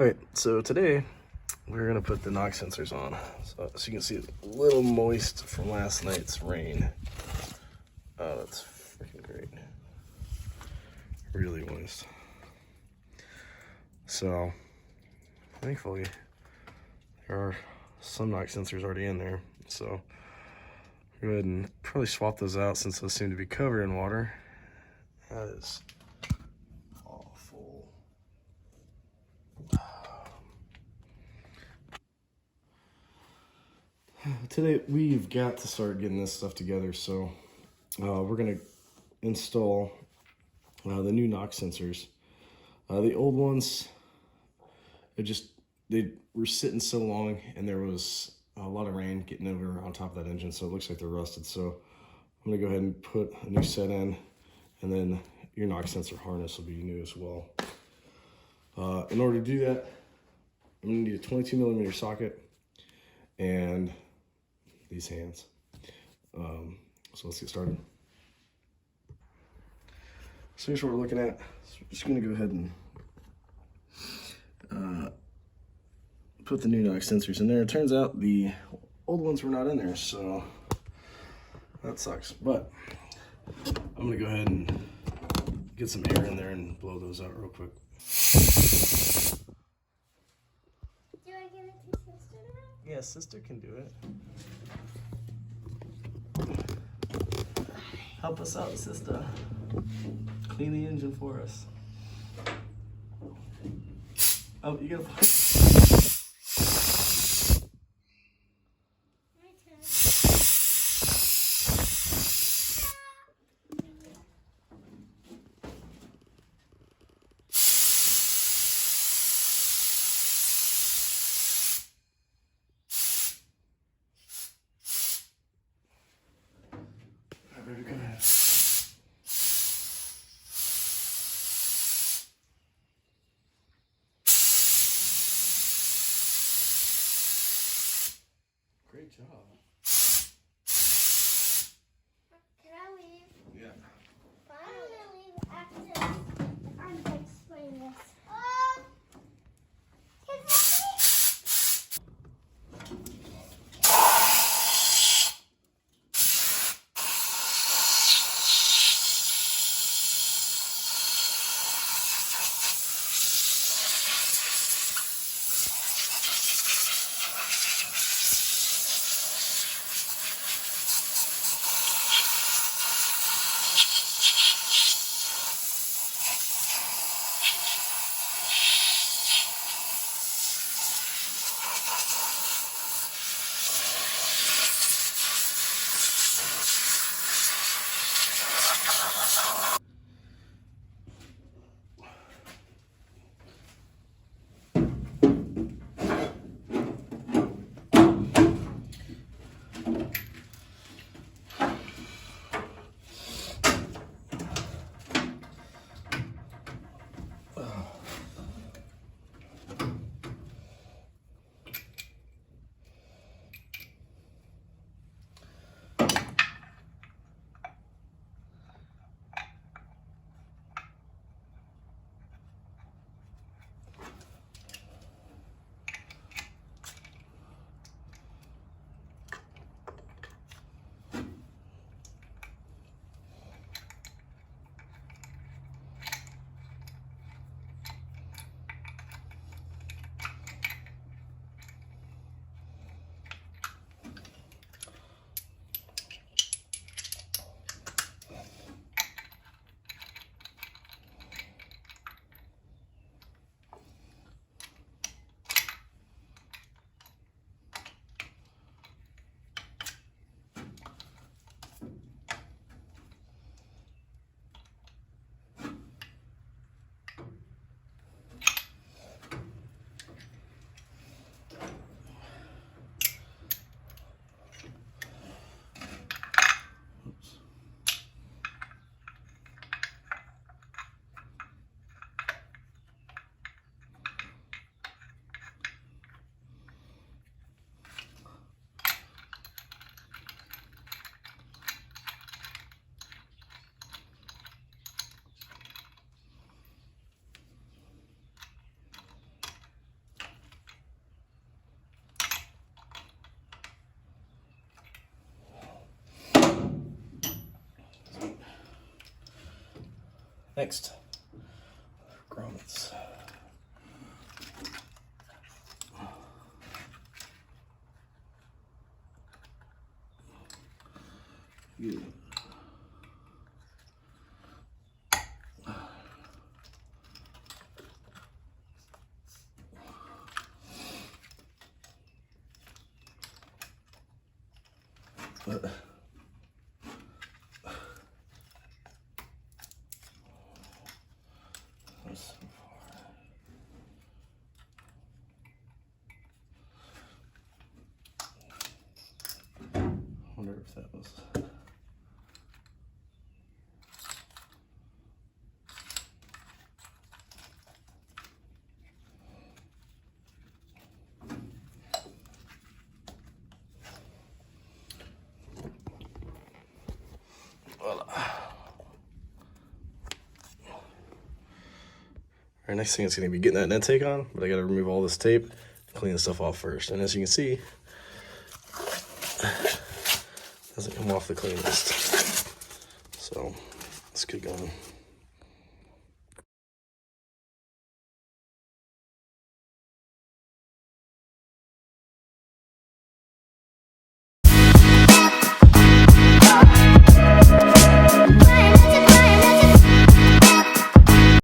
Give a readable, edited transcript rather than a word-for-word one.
Alright, so today we're going to put the knock sensors on. So as you can see, it's a little moist from last night's rain. Oh, that's freaking great. Really moist. So, thankfully, there are some knock sensors already in there. So, go ahead and probably swap those out since those seem to be covered in water. That is awful. Today we've got to start getting this stuff together, so we're gonna install the new knock sensors. The old ones, they were sitting so long, and there was a lot of rain getting over on top of that engine, so it looks like they're rusted. So I'm gonna go ahead and put a new set in, and then your knock sensor harness will be new as well. In order to do that, I'm gonna need a 22mm socket and these hands. So let's get started. So here's what we're looking at. So we're just gonna go ahead and put the new knock sensors in there. It turns out the old ones were not in there, so that sucks. But I'm gonna go ahead and get some air in there and blow those out real quick. Do I give it to sister now? Yeah, sister can do it. Help us out, sister. Clean the engine for us. Oh, you gotta. My turn. Alright, baby, go ahead. Great job. Can I leave? Yeah. I'm gonna leave after I'm gonna explain this. Next, grommets. Good. So far. Wonder if that was. Voila. Our next thing is going to be getting that net take on, but I got to remove all this tape, clean the stuff off first. And as you can see, it doesn't come off the cleanest. So let's get going.